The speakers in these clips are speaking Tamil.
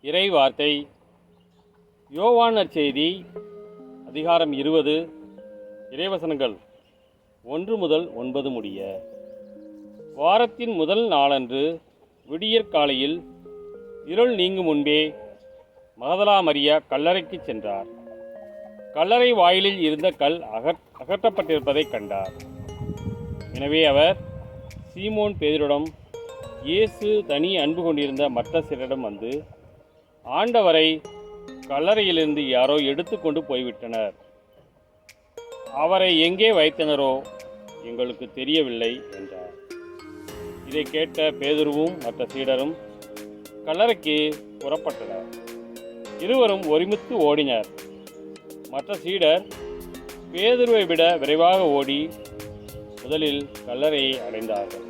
இறை வார்த்தை யோவான் நற்செய்தி அதிகாரம் 20 இறைவசனங்கள் 1 முதல் 9 முடிய. வாரத்தின் முதல் நாளன்று விடியற்காலையில் இருள் நீங்கும் முன்பே மகதலா மரியா கல்லறைக்கு சென்றார். கல்லறை வாயிலில் இருந்த கல் அகற்றப்பட்டிருப்பதைக் கண்டார். எனவே அவர் சீமோன் பேதுருவிடம், இயேசு தனி அன்பு கொண்டிருந்த மற்ற சிலரிடம் வந்து, ஆண்டவரை கல்லறையிலிருந்து யாரோ எடுத்து கொண்டு போய்விட்டனர். அவரை எங்கே வைத்தனரோ எங்களுக்கு தெரியவில்லை என்றார். இதை கேட்ட பேதுருவும் மற்ற சீடரும் கல்லறைக்கு புறப்பட்டனர். இருவரும் ஒருமித்து ஓடினர். மற்ற சீடர் பேதுருவை விட விரைவாக ஓடி முதலில் கல்லறையை அடைந்தார்கள்.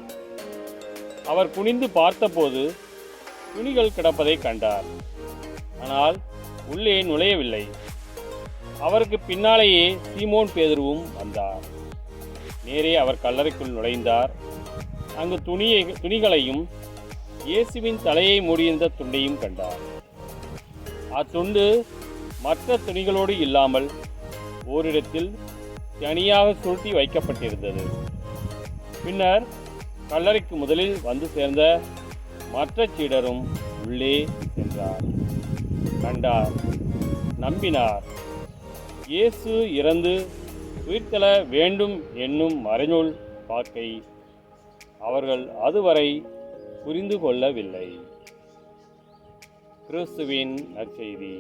அவர் குனிந்து பார்த்தபோது துணிகள் கிடப்பதை கண்டார். ஆனால் உள்ளே நுழையவில்லை. அவருக்கு பின்னாலேயே சீமோன் பேதுருவும் வந்தார். நேரே அவர் கல்லறைக்குள் நுழைந்தார். அங்கு துணிகளையும் இயேசுவின் தலையை மூடியிருந்த துண்டையும் கண்டார். அத்துண்டு மற்ற துணிகளோடு இல்லாமல் ஓரிடத்தில் தனியாக சுருட்டி வைக்கப்பட்டிருந்தது. பின்னர் கல்லறைக்கு முதலில் வந்து சேர்ந்த மற்ற சீடரும் உள்ளே சென்றார், கண்டார், நம்பினார். இயேசு இறந்து உயிர்த்தெழ வேண்டும் என்னும் மறைநூல் வாக்கை அவர்கள் அதுவரை புரிந்து கொள்ளவில்லை. கிறிஸ்துவின் நற்செய்தி.